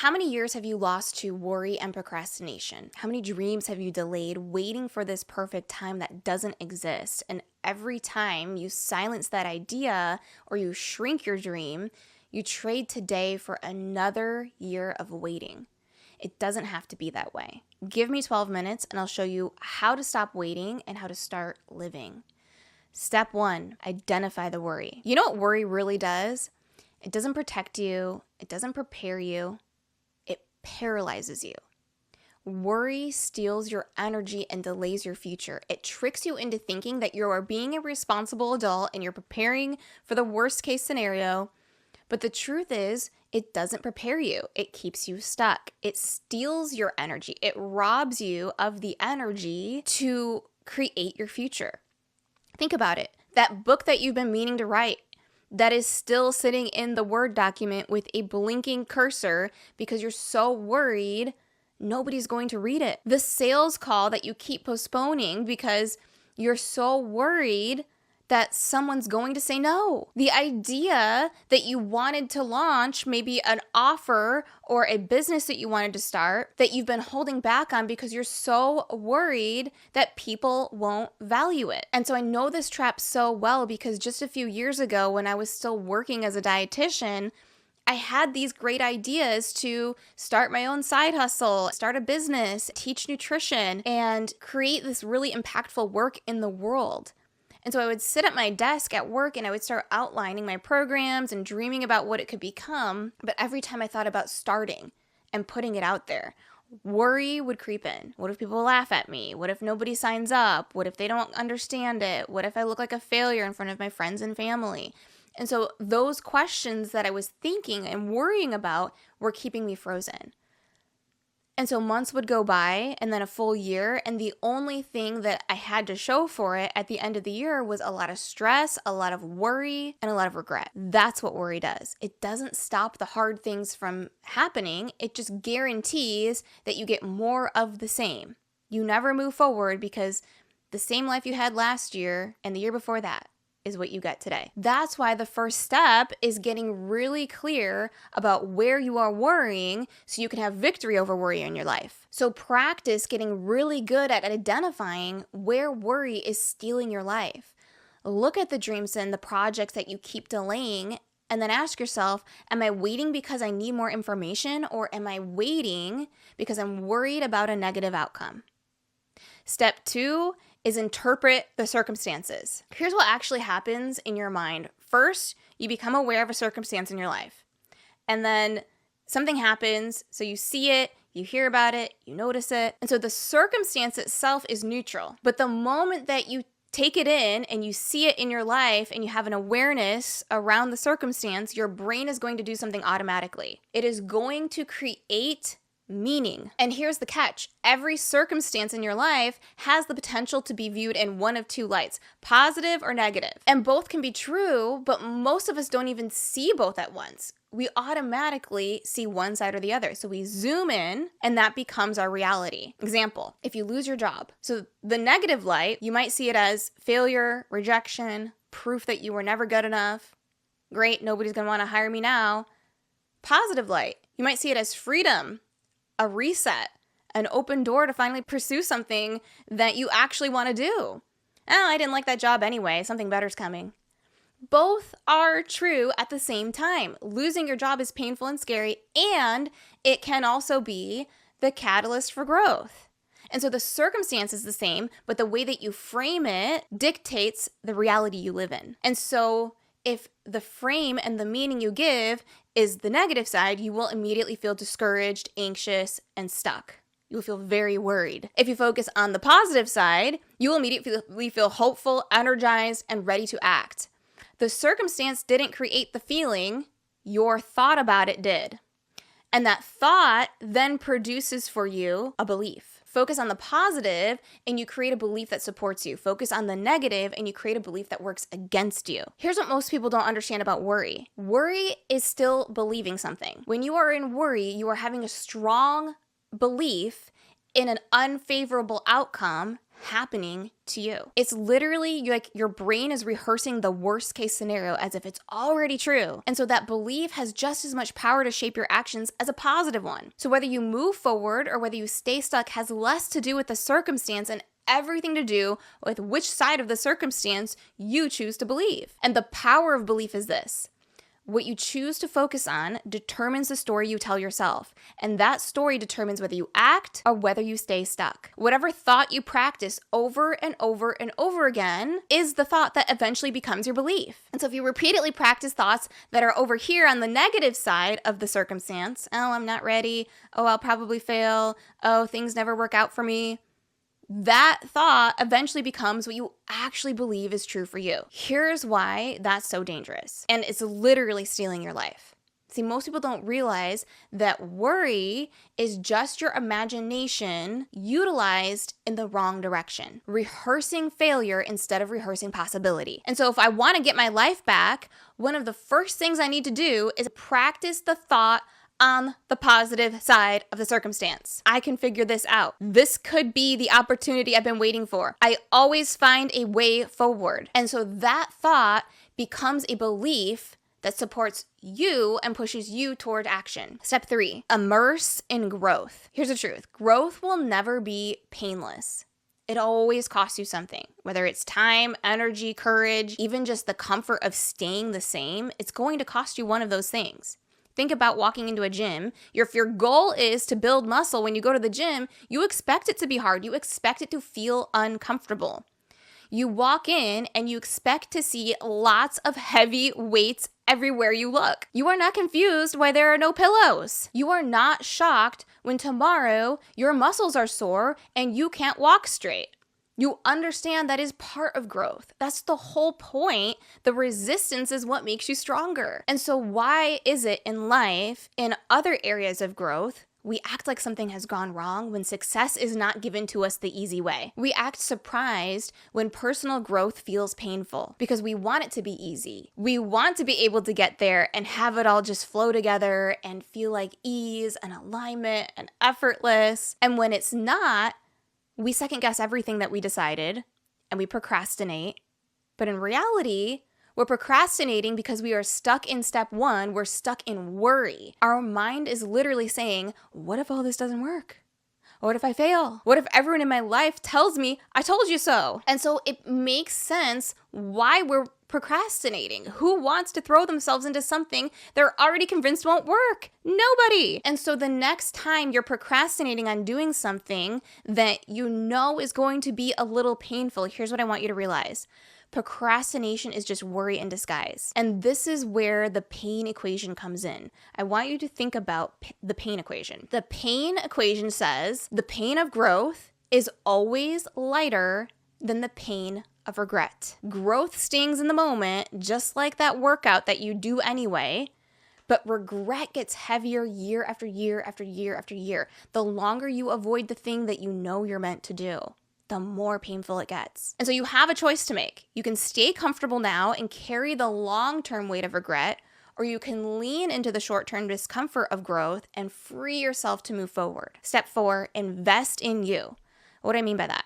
How many years have you lost to worry and procrastination? How many dreams have you delayed waiting for this perfect time that doesn't exist? And every time you silence that idea or you shrink your dream, you trade today for another year of waiting. It doesn't have to be that way. Give me 12 minutes and I'll show you how to stop waiting and how to start living. Step 1, identify the worry. You know what worry really does? It doesn't protect you. It doesn't prepare you. It paralyzes you. Worry steals your energy and delays your future. It tricks you into thinking that you are being a responsible adult and you're preparing for the worst case scenario. But the truth is, it doesn't prepare you. It keeps you stuck. It steals your energy. It robs you of the energy to create your future. Think about it. That book that you've been meaning to write, that is still sitting in the Word document with a blinking cursor because you're so worried nobody's going to read it. The sales call that you keep postponing because you're so worried that someone's going to say no. The idea that you wanted to launch, maybe an offer or a business that you wanted to start, that you've been holding back on because you're so worried that people won't value it. And so I know this trap so well because just a few years ago when I was still working as a dietitian, I had these great ideas to start my own side hustle, start a business, teach nutrition, and create this really impactful work in the world. And so I would sit at my desk at work and I would start outlining my programs and dreaming about what it could become. But every time I thought about starting and putting it out there, worry would creep in. What if people laugh at me? What if nobody signs up? What if they don't understand it? What if I look like a failure in front of my friends and family? And so those questions that I was thinking and worrying about were keeping me frozen. And so months would go by and then a full year, and the only thing that I had to show for it at the end of the year was a lot of stress, a lot of worry, and a lot of regret. That's what worry does. It doesn't stop the hard things from happening. It just guarantees that you get more of the same. You never move forward because the same life you had last year and the year before that is what you get today. That's why the first step is getting really clear about where you are worrying so you can have victory over worry in your life. So practice getting really good at identifying where worry is stealing your life. Look at the dreams and the projects that you keep delaying and then ask yourself, am I waiting because I need more information or am I waiting because I'm worried about a negative outcome? Step 2 is interpret the circumstances. Here's what actually happens in your mind. First, you become aware of a circumstance in your life. And then something happens, so you see it, you hear about it, you notice it. And so the circumstance itself is neutral. But the moment that you take it in and you see it in your life and you have an awareness around the circumstance, your brain is going to do something automatically. It is going to create meaning. And here's the catch. Every circumstance in your life has the potential to be viewed in one of two lights, positive or negative. And both can be true, but most of us don't even see both at once. We automatically see one side or the other. So we zoom in and that becomes our reality. Example, if you lose your job. So the negative light, you might see it as failure, rejection, proof that you were never good enough. Great, nobody's going to want to hire me now. Positive light, you might see it as freedom, a reset, an open door to finally pursue something that you actually want to do. Oh, I didn't like that job anyway. Something better's coming. Both are true at the same time. Losing your job is painful and scary, and it can also be the catalyst for growth. And so the circumstance is the same, but the way that you frame it dictates the reality you live in. And so if the frame and the meaning you give is the negative side, you will immediately feel discouraged, anxious, and stuck. You will feel very worried. If you focus on the positive side, you will immediately feel hopeful, energized, and ready to act. The circumstance didn't create the feeling, your thought about it did. And that thought then produces for you a belief. Focus on the positive and you create a belief that supports you. Focus on the negative and you create a belief that works against you. Here's what most people don't understand about worry. Worry is still believing something. When you are in worry, you are having a strong belief in an unfavorable outcome happening to you. It's literally like your brain is rehearsing the worst case scenario as if it's already true. And so that belief has just as much power to shape your actions as a positive one. So whether you move forward or whether you stay stuck has less to do with the circumstance and everything to do with which side of the circumstance you choose to believe. And the power of belief is this: what you choose to focus on determines the story you tell yourself, and that story determines whether you act or whether you stay stuck. Whatever thought you practice over and over and over again is the thought that eventually becomes your belief. And so if you repeatedly practice thoughts that are over here on the negative side of the circumstance, oh, I'm not ready, oh, I'll probably fail, oh, things never work out for me, that thought eventually becomes what you actually believe is true for you. Here's why that's so dangerous. And it's literally stealing your life. See, most people don't realize that worry is just your imagination utilized in the wrong direction, rehearsing failure instead of rehearsing possibility. And so if I want to get my life back, one of the first things I need to do is practice the thought on the positive side of the circumstance. I can figure this out. This could be the opportunity I've been waiting for. I always find a way forward. And so that thought becomes a belief that supports you and pushes you toward action. Step 3, immerse in growth. Here's the truth. Growth will never be painless. It always costs you something, whether it's time, energy, courage, even just the comfort of staying the same. It's going to cost you one of those things. Think about walking into a gym. If your goal is to build muscle when you go to the gym, you expect it to be hard. You expect it to feel uncomfortable. You walk in and you expect to see lots of heavy weights everywhere you look. You are not confused why there are no pillows. You are not shocked when tomorrow your muscles are sore and you can't walk straight. You understand that is part of growth. That's the whole point. The resistance is what makes you stronger. And so why is it in life, in other areas of growth, we act like something has gone wrong when success is not given to us the easy way? We act surprised when personal growth feels painful because we want it to be easy. We want to be able to get there and have it all just flow together and feel like ease and alignment and effortless. And when it's not, we second guess everything that we decided and we procrastinate. But in reality, we're procrastinating because we are stuck in step 1. We're stuck in worry. Our mind is literally saying, what if all this doesn't work? What if I fail? What if everyone in my life tells me, I told you so? And so it makes sense why we're procrastinating. Who wants to throw themselves into something they're already convinced won't work? Nobody. And so the next time you're procrastinating on doing something that you know is going to be a little painful, here's what I want you to realize. Procrastination is just worry in disguise. And this is where the pain equation comes in. I want you to think about the pain equation. The pain equation says the pain of growth is always lighter than the pain of regret. Growth stings in the moment, just like that workout that you do anyway, but regret gets heavier year after year after year after year. The longer you avoid the thing that you know you're meant to do, the more painful it gets. And so you have a choice to make. You can stay comfortable now and carry the long-term weight of regret, or you can lean into the short-term discomfort of growth and free yourself to move forward. Step 4, invest in you. What do I mean by that?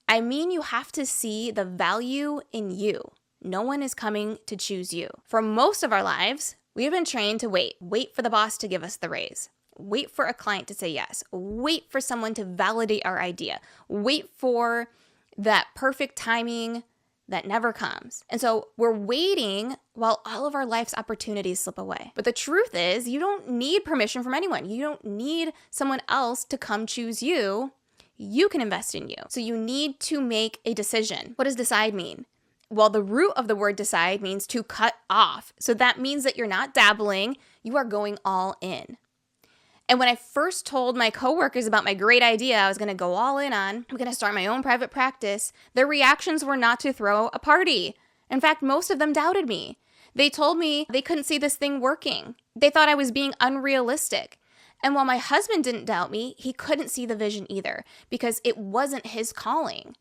I mean you have to see the value in you. No one is coming to choose you. For most of our lives, we have been trained to wait for the boss to give us the raise. Wait for a client to say yes. Wait for someone to validate our idea. Wait for that perfect timing that never comes. And so we're waiting while all of our life's opportunities slip away. But the truth is, you don't need permission from anyone. You don't need someone else to come choose you. You can invest in you. So you need to make a decision. What does decide mean? Well, the root of the word decide means to cut off. So that means that you're not dabbling, you are going all in. And when I first told my coworkers about my great idea I was going to go all in on, I'm going to start my own private practice, their reactions were not to throw a party. In fact, most of them doubted me. They told me they couldn't see this thing working. They thought I was being unrealistic. And while my husband didn't doubt me, he couldn't see the vision either because it wasn't his calling.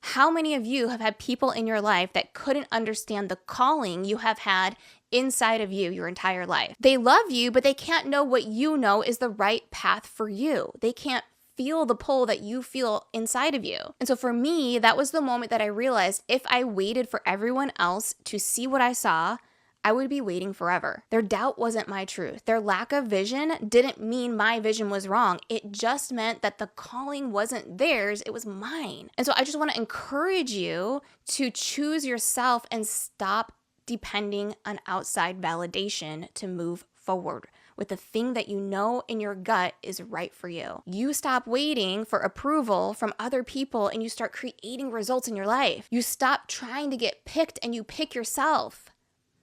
How many of you have had people in your life that couldn't understand the calling you have had inside of you your entire life? They love you, but they can't know what you know is the right path for you. They can't feel the pull that you feel inside of you. And so for me, that was the moment that I realized if I waited for everyone else to see what I saw, I would be waiting forever. Their doubt wasn't my truth. Their lack of vision didn't mean my vision was wrong. It just meant that the calling wasn't theirs, it was mine. And so I just want to encourage you to choose yourself and stop depending on outside validation to move forward with the thing that you know in your gut is right for you. You stop waiting for approval from other people and you start creating results in your life. You stop trying to get picked and you pick yourself.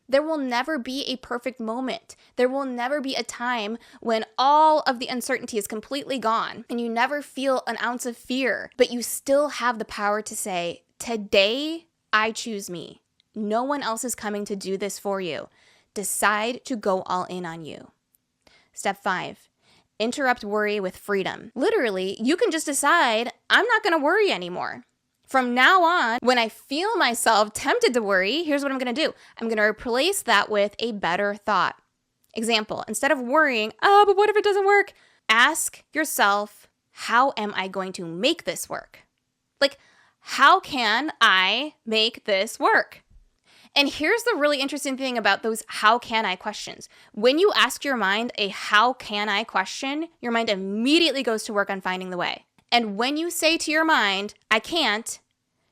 There will never be a perfect moment. There will never be a time when all of the uncertainty is completely gone and you never feel an ounce of fear, but you still have the power to say, today I choose me. No one else is coming to do this for you. Decide to go all in on you. Step 5, interrupt worry with freedom. Literally, you can just decide, I'm not going to worry anymore. From now on, when I feel myself tempted to worry, here's what I'm going to do. I'm going to replace that with a better thought. Example, instead of worrying, but what if it doesn't work? Ask yourself, how am I going to make this work? Like, how can I make this work? And here's the really interesting thing about those how can I questions. When you ask your mind a how can I question, your mind immediately goes to work on finding the way. And when you say to your mind, I can't,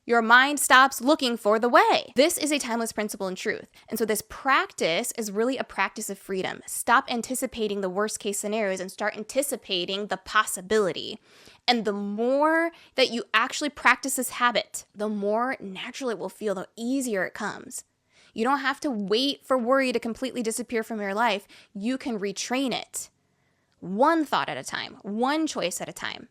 your mind stops looking for the way. This is a timeless principle and truth. And so this practice is really a practice of freedom. Stop anticipating the worst case scenarios and start anticipating the possibility. And the more that you actually practice this habit, the more natural it will feel, the easier it comes. You don't have to wait for worry to completely disappear from your life. You can retrain it. One thought at a time, one choice at a time.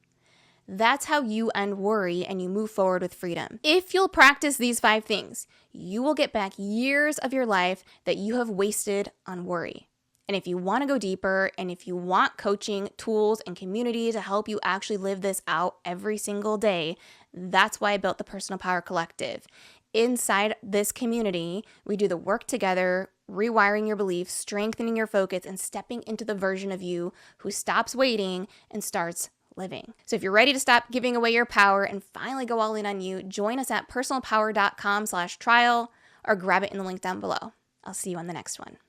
That's how you end worry and you move forward with freedom. If you'll practice these 5 things, you will get back years of your life that you have wasted on worry. And if you want to go deeper and if you want coaching, tools, and community to help you actually live this out every single day, that's why I built the Personal Power Collective. Inside this community, we do the work together, rewiring your beliefs, strengthening your focus, and stepping into the version of you who stops waiting and starts living. So if you're ready to stop giving away your power and finally go all in on you, join us at personalpower.com/trial or grab it in the link down below. I'll see you on the next one.